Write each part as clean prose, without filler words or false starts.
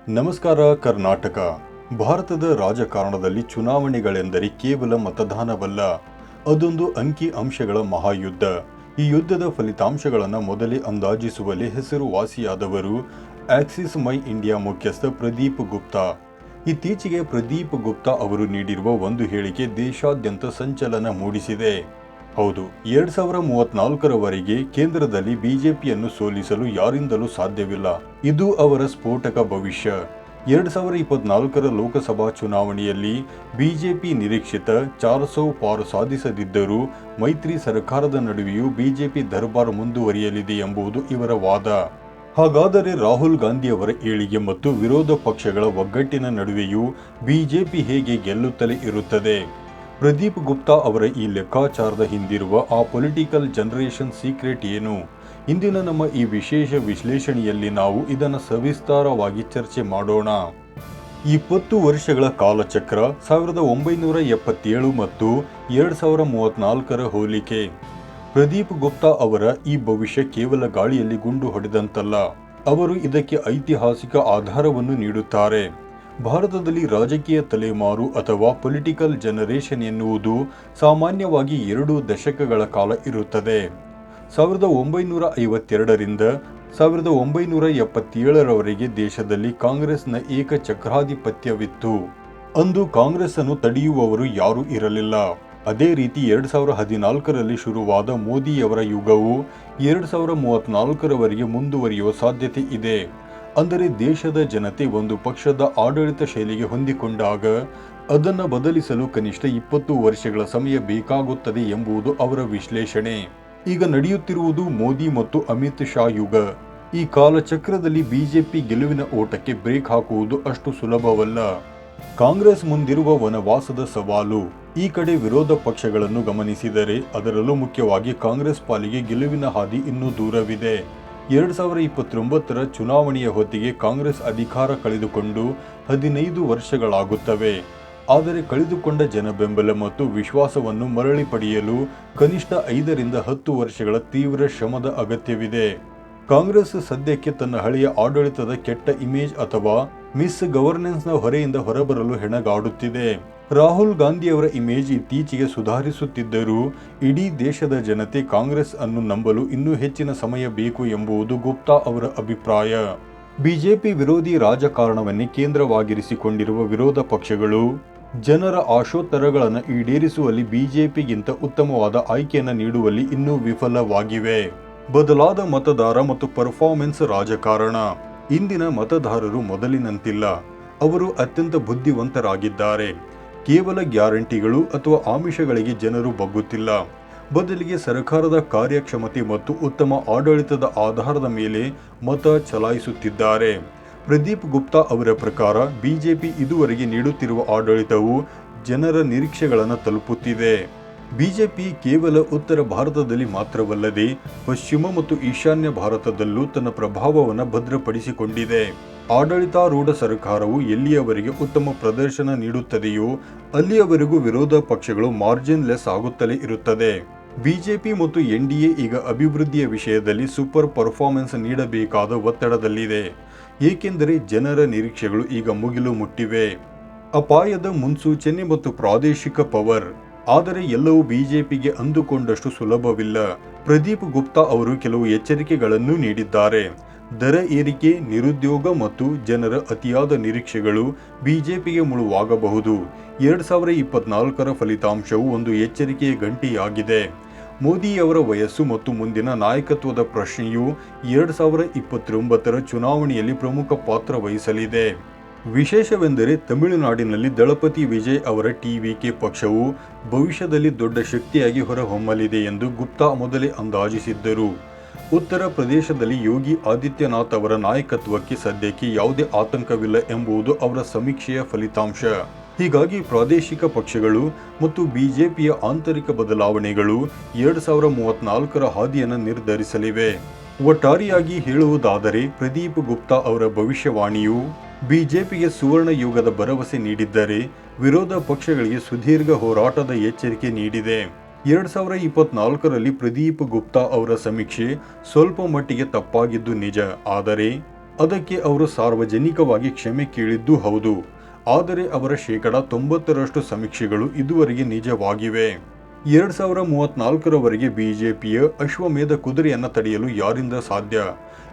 ನಮಸ್ಕಾರ ಕರ್ನಾಟಕ. ಭಾರತದ ರಾಜಕಾರಣದಲ್ಲಿ ಚುನಾವಣೆಗಳೆಂದರೆ ಕೇವಲ ಮತದಾನವಲ್ಲ, ಅದೊಂದು ಅಂಕಿ ಅಂಶಗಳ ಮಹಾಯುದ್ಧ. ಈ ಯುದ್ಧದ ಫಲಿತಾಂಶಗಳನ್ನು ಮೊದಲೇ ಅಂದಾಜಿಸುವಲ್ಲಿ ಹೆಸರುವಾಸಿಯಾದವರು ಆಕ್ಸಿಸ್ ಮೈ ಇಂಡಿಯಾ ಮುಖ್ಯಸ್ಥ ಪ್ರದೀಪ್ ಗುಪ್ತಾ. ಇತ್ತೀಚೆಗೆ ಪ್ರದೀಪ್ ಗುಪ್ತಾ ಅವರು ನೀಡಿರುವ ಒಂದು ಹೇಳಿಕೆ ದೇಶಾದ್ಯಂತ ಸಂಚಲನ ಮೂಡಿಸಿದೆ. ಹೌದು, 2034ರವರೆಗೆ ಕೇಂದ್ರದಲ್ಲಿ ಬಿಜೆಪಿಯನ್ನು ಸೋಲಿಸಲು ಯಾರಿಂದಲೂ ಸಾಧ್ಯವಿಲ್ಲ. ಇದು ಅವರ ಸ್ಫೋಟಕ ಭವಿಷ್ಯ. 2024ರ ಲೋಕಸಭಾ ಚುನಾವಣೆಯಲ್ಲಿ ಬಿಜೆಪಿ ನಿರೀಕ್ಷಿತ 400 ಪಾರು ಸಾಧಿಸದಿದ್ದರೂ ಮೈತ್ರಿ ಸರ್ಕಾರದ ನಡುವೆಯೂ ಬಿಜೆಪಿ ದರ್ಬಾರ್ ಮುಂದುವರಿಯಲಿದೆ ಎಂಬುದು ಇವರ ವಾದ. ಹಾಗಾದರೆ ರಾಹುಲ್ ಗಾಂಧಿ ಅವರ ಏಳಿಗೆ ಮತ್ತು ವಿರೋಧ ಪಕ್ಷಗಳ ಒಗ್ಗಟ್ಟಿನ ನಡುವೆಯೂ ಬಿಜೆಪಿ ಹೇಗೆ ಗೆಲ್ಲುತ್ತಲೇ ಇರುತ್ತದೆ? ಪ್ರದೀಪ್ ಗುಪ್ತಾ ಅವರ ಈ ಲೆಕ್ಕಾಚಾರದ ಹಿಂದಿರುವ ಆ ಪೊಲಿಟಿಕಲ್ ಜನರೇಷನ್ ಸೀಕ್ರೆಟ್ ಏನು? ಇಂದಿನ ನಮ್ಮ ಈ ವಿಶೇಷ ವಿಶ್ಲೇಷಣೆಯಲ್ಲಿ ನಾವು ಇದನ್ನು ಸವಿಸ್ತಾರವಾಗಿ ಚರ್ಚೆ ಮಾಡೋಣ. 20 ವರ್ಷಗಳ ಕಾಲಚಕ್ರ, 1977 ಮತ್ತು 2034ರ ಹೋಲಿಕೆ. ಪ್ರದೀಪ್ ಗುಪ್ತಾ ಅವರ ಈ ಭವಿಷ್ಯ ಕೇವಲ ಗಾಳಿಯಲ್ಲಿ ಗುಂಡು ಹೊಡೆದಂತಲ್ಲ, ಅವರು ಇದಕ್ಕೆ ಐತಿಹಾಸಿಕ ಆಧಾರವನ್ನು ನೀಡುತ್ತಾರೆ. ಭಾರತದಲ್ಲಿ ರಾಜಕೀಯ ತಲೆಮಾರು ಅಥವಾ ಪೊಲಿಟಿಕಲ್ ಜನರೇಷನ್ ಎನ್ನುವುದು ಸಾಮಾನ್ಯವಾಗಿ 2 ದಶಕಗಳ ಕಾಲ ಇರುತ್ತದೆ. 1952ರಿಂದ 1977ರವರೆಗೆ ದೇಶದಲ್ಲಿ ಕಾಂಗ್ರೆಸ್ನ ಏಕಚಕ್ರಾಧಿಪತ್ಯವಿತ್ತು. ಅಂದು ಕಾಂಗ್ರೆಸ್ ಅನ್ನು ತಡೆಯುವವರು ಯಾರೂ ಇರಲಿಲ್ಲ. ಅದೇ ರೀತಿ 2014ರಲ್ಲಿ ಶುರುವಾದ ಮೋದಿಯವರ ಯುಗವು 2034ರವರೆಗೆ ಮುಂದುವರಿಯುವ ಸಾಧ್ಯತೆ ಇದೆ. ಅಂದರೆ ದೇಶದ ಜನತೆ ಒಂದು ಪಕ್ಷದ ಆಡಳಿತ ಶೈಲಿಗೆ ಹೊಂದಿಕೊಂಡಾಗ ಅದನ್ನು ಬದಲಿಸಲು ಕನಿಷ್ಠ 20 ವರ್ಷಗಳ ಸಮಯ ಬೇಕಾಗುತ್ತದೆ ಎಂಬುದು ಅವರ ವಿಶ್ಲೇಷಣೆ. ಈಗ ನಡೆಯುತ್ತಿರುವುದು ಮೋದಿ ಮತ್ತು ಅಮಿತ್ ಶಾ ಯುಗ. ಈ ಕಾಲಚಕ್ರದಲ್ಲಿ ಬಿಜೆಪಿ ಗೆಲುವಿನ ಓಟಕ್ಕೆ ಬ್ರೇಕ್ ಹಾಕುವುದು ಅಷ್ಟು ಸುಲಭವಲ್ಲ. ಕಾಂಗ್ರೆಸ್ ಮುಂದಿರುವ ವನವಾಸದ ಸವಾಲು. ಈ ಕಡೆ ವಿರೋಧ ಪಕ್ಷಗಳನ್ನು ಗಮನಿಸಿದರೆ ಅದರಲ್ಲೂ ಮುಖ್ಯವಾಗಿ ಕಾಂಗ್ರೆಸ್ ಪಾಲಿಗೆ ಗೆಲುವಿನ ಹಾದಿ ಇನ್ನೂ ದೂರವಿದೆ. 2029ರ ಚುನಾವಣೆಯ ಹೊತ್ತಿಗೆ ಕಾಂಗ್ರೆಸ್ ಅಧಿಕಾರ ಕಳೆದುಕೊಂಡು 15 ವರ್ಷಗಳಾಗುತ್ತವೆ. ಆದರೆ ಕಳೆದುಕೊಂಡ ಜನಬೆಂಬಲ ಮತ್ತು ವಿಶ್ವಾಸವನ್ನು ಮರಳಿ ಪಡೆಯಲು ಕನಿಷ್ಠ 5ರಿಂದ 10 ವರ್ಷಗಳ ತೀವ್ರ ಶ್ರಮದ ಅಗತ್ಯವಿದೆ. ಕಾಂಗ್ರೆಸ್ ಸದ್ಯಕ್ಕೆ ತನ್ನ ಹಳೆಯ ಆಡಳಿತದ ಕೆಟ್ಟ ಇಮೇಜ್ ಅಥವಾ ಮಿಸ್ ಗವರ್ನೆನ್ಸ್ನ ಹೊರೆಯಿಂದ ಹೊರಬರಲು ಹೆಣಗಾಡುತ್ತಿದೆ. ರಾಹುಲ್ ಗಾಂಧಿಯವರ ಇಮೇಜ್ ಇತ್ತೀಚೆಗೆ ಸುಧಾರಿಸುತ್ತಿದ್ದರೂ ಇಡೀ ದೇಶದ ಜನತೆ ಕಾಂಗ್ರೆಸ್ ಅನ್ನು ನಂಬಲು ಇನ್ನೂ ಹೆಚ್ಚಿನ ಸಮಯ ಬೇಕು ಎಂಬುದು ಗುಪ್ತಾ ಅವರ ಅಭಿಪ್ರಾಯ. ಬಿಜೆಪಿ ವಿರೋಧಿ ರಾಜಕಾರಣವನ್ನೇ ಕೇಂದ್ರವಾಗಿರಿಸಿಕೊಂಡಿರುವ ವಿರೋಧ ಪಕ್ಷಗಳು ಜನರ ಆಶೋತ್ತರಗಳನ್ನು ಈಡೇರಿಸುವಲ್ಲಿ ಬಿಜೆಪಿಗಿಂತ ಉತ್ತಮವಾದ ಆಯ್ಕೆಯನ್ನು ನೀಡುವಲ್ಲಿ ಇನ್ನೂ ವಿಫಲವಾಗಿವೆ. ಬದಲಾದ ಮತದಾರ ಮತ್ತು ಪರ್ಫಾರ್ಮೆನ್ಸ್ ರಾಜಕಾರಣ. ಇಂದಿನ ಮತದಾರರು ಮೊದಲಿನಂತಿಲ್ಲ. ಅವರು ಅತ್ಯಂತ ಬುದ್ಧಿವಂತರಾಗಿದ್ದಾರೆ. ಕೇವಲ ಗ್ಯಾರಂಟಿಗಳು ಅಥವಾ ಆಮಿಷಗಳಿಗೆ ಜನರು ಬಗ್ಗುತ್ತಿಲ್ಲ. ಬದಲಿಗೆ ಸರ್ಕಾರದ ಕಾರ್ಯಕ್ಷಮತೆ ಮತ್ತು ಉತ್ತಮ ಆಡಳಿತದ ಆಧಾರದ ಮೇಲೆ ಮತ ಚಲಾಯಿಸುತ್ತಿದ್ದಾರೆ. ಪ್ರದೀಪ್ ಗುಪ್ತಾ ಅವರ ಪ್ರಕಾರ ಬಿಜೆಪಿ ಇದುವರೆಗೆ ನೀಡುತ್ತಿರುವ ಆಡಳಿತವು ಜನರ ನಿರೀಕ್ಷೆಗಳನ್ನು ತಲುಪುತ್ತಿದೆ. ಬಿಜೆಪಿ ಕೇವಲ ಉತ್ತರ ಭಾರತದಲ್ಲಿ ಮಾತ್ರವಲ್ಲದೆ ಪಶ್ಚಿಮ ಮತ್ತು ಈಶಾನ್ಯ ಭಾರತದಲ್ಲೂ ತನ್ನ ಪ್ರಭಾವವನ್ನು ಭದ್ರಪಡಿಸಿಕೊಂಡಿದೆ. ಆಡಳಿತಾರೂಢ ಸರ್ಕಾರವು ಎಲ್ಲಿಯವರೆಗೆ ಉತ್ತಮ ಪ್ರದರ್ಶನ ನೀಡುತ್ತದೆಯೋ ಅಲ್ಲಿಯವರೆಗೂ ವಿರೋಧ ಪಕ್ಷಗಳು ಮಾರ್ಜಿನ್ ಲೆಸ್ ಆಗುತ್ತಲೇ ಇರುತ್ತದೆ. ಬಿಜೆಪಿ ಮತ್ತು ಎನ್ಡಿಎ ಈಗ ಅಭಿವೃದ್ಧಿಯ ವಿಷಯದಲ್ಲಿ ಸೂಪರ್ ಪರ್ಫಾರ್ಮೆನ್ಸ್ ನೀಡಬೇಕಾದ ಒತ್ತಡದಲ್ಲಿದೆ. ಏಕೆಂದರೆ ಜನರ ನಿರೀಕ್ಷೆಗಳು ಈಗ ಮುಗಿಲು ಮುಟ್ಟಿವೆ. ಅಪಾಯದ ಮುನ್ಸೂಚನೆ ಮತ್ತು ಪ್ರಾದೇಶಿಕ ಪವರ್. ಆದರೆ ಎಲ್ಲವೂ ಬಿಜೆಪಿಗೆ ಅಂದುಕೊಂಡಷ್ಟು ಸುಲಭವಿಲ್ಲ. ಪ್ರದೀಪ್ ಗುಪ್ತಾ ಅವರು ಕೆಲವು ಎಚ್ಚರಿಕೆಗಳನ್ನು ನೀಡಿದ್ದಾರೆ. ದರ ಏರಿಕೆ, ನಿರುದ್ಯೋಗ ಮತ್ತು ಜನರ ಅತಿಯಾದ ನಿರೀಕ್ಷೆಗಳು ಬಿಜೆಪಿಗೆ ಮುಳುವಾಗಬಹುದು. 2024ರ ಫಲಿತಾಂಶವು ಒಂದು ಎಚ್ಚರಿಕೆಯ ಗಂಟೆಯಾಗಿದೆ. ಮೋದಿಯವರ ವಯಸ್ಸು ಮತ್ತು ಮುಂದಿನ ನಾಯಕತ್ವದ ಪ್ರಶ್ನೆಯು 2029ರ ಚುನಾವಣೆಯಲ್ಲಿ ಪ್ರಮುಖ ಪಾತ್ರ ವಹಿಸಲಿದೆ. ವಿಶೇಷವೆಂದರೆ ತಮಿಳುನಾಡಿನಲ್ಲಿ ದಳಪತಿ ವಿಜಯ್ ಅವರ ಟಿವಿಕೆ ಪಕ್ಷವು ಭವಿಷ್ಯದಲ್ಲಿ ದೊಡ್ಡ ಶಕ್ತಿಯಾಗಿ ಹೊರಹೊಮ್ಮಲಿದೆ ಎಂದು ಗುಪ್ತಾ ಮೊದಲೇ ಅಂದಾಜಿಸಿದ್ದರು. ಉತ್ತರ ಪ್ರದೇಶದಲ್ಲಿ ಯೋಗಿ ಆದಿತ್ಯನಾಥ್ ಅವರ ನಾಯಕತ್ವಕ್ಕೆ ಸದ್ಯಕ್ಕೆ ಯಾವುದೇ ಆತಂಕವಿಲ್ಲ ಎಂಬುದು ಅವರ ಸಮೀಕ್ಷೆಯ ಫಲಿತಾಂಶ. ಹೀಗಾಗಿ ಪ್ರಾದೇಶಿಕ ಪಕ್ಷಗಳು ಮತ್ತು ಬಿಜೆಪಿಯ ಆಂತರಿಕ ಬದಲಾವಣೆಗಳು 2034ರ ಹಾದಿಯನ್ನು ನಿರ್ಧರಿಸಲಿವೆ. ಒಟ್ಟಾರೆಯಾಗಿ ಹೇಳುವುದಾದರೆ ಪ್ರದೀಪ್ ಗುಪ್ತಾ ಅವರ ಭವಿಷ್ಯವಾಣಿಯು ಬಿಜೆಪಿಗೆ ಸುವರ್ಣ ಯುಗದ ಭರವಸೆ ನೀಡಿದ್ದರೆ ವಿರೋಧ ಪಕ್ಷಗಳಿಗೆ ಸುದೀರ್ಘ ಹೋರಾಟದ ಎಚ್ಚರಿಕೆ ನೀಡಿದೆ. 2024ರಲ್ಲಿ ಪ್ರದೀಪ್ ಗುಪ್ತಾ ಅವರ ಸಮೀಕ್ಷೆ ಸ್ವಲ್ಪ ಮಟ್ಟಿಗೆ ತಪ್ಪಾಗಿದ್ದು ನಿಜ. ಆದರೆ ಅದಕ್ಕೆ ಅವರು ಸಾರ್ವಜನಿಕವಾಗಿ ಕ್ಷಮೆ ಕೇಳಿದ್ದೂ ಹೌದು. ಆದರೆ ಅವರ 90% ಸಮೀಕ್ಷೆಗಳು ಇದುವರೆಗೆ ನಿಜವಾಗಿವೆ. 2034ರವರೆಗೆ ಬಿಜೆಪಿಯ ಅಶ್ವಮೇಧ ಕುದುರೆಯನ್ನು ತಡೆಯಲು ಯಾರಿಂದ ಸಾಧ್ಯ?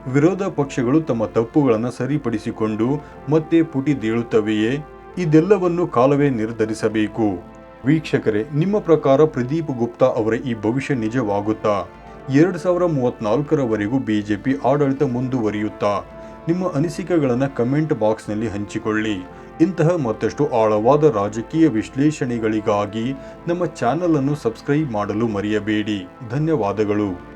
ವಿರೋಧ ಪಕ್ಷಗಳು ತಮ್ಮ ತಪ್ಪುಗಳನ್ನು ಸರಿಪಡಿಸಿಕೊಂಡು ಮತ್ತೆ ಪುಟಿದೇಳುತ್ತವೆಯೇ? ಇದೆಲ್ಲವನ್ನು ಕಾಲವೇ ನಿರ್ಧರಿಸಬೇಕು. ವೀಕ್ಷಕರೇ, ನಿಮ್ಮ ಪ್ರಕಾರ ಪ್ರದೀಪ್ ಗುಪ್ತಾ ಅವರ ಈ ಭವಿಷ್ಯ ನಿಜವಾಗುತ್ತಾ? 2034ರವರೆಗೂ ಬಿಜೆಪಿ ಆಡಳಿತ ಮುಂದುವರಿಯುತ್ತಾ? ನಿಮ್ಮ ಅನಿಸಿಕೆಗಳನ್ನು ಕಮೆಂಟ್ ಬಾಕ್ಸ್ನಲ್ಲಿ ಹಂಚಿಕೊಳ್ಳಿ. ಇಂತಹ ಮತ್ತಷ್ಟು ಆಳವಾದ ರಾಜಕೀಯ ವಿಶ್ಲೇಷಣೆಗಳಿಗಾಗಿ ನಮ್ಮ ಚಾನಲ್ ಅನ್ನು ಸಬ್ಸ್ಕ್ರೈಬ್ ಮಾಡಲು ಮರೆಯಬೇಡಿ. ಧನ್ಯವಾದಗಳು.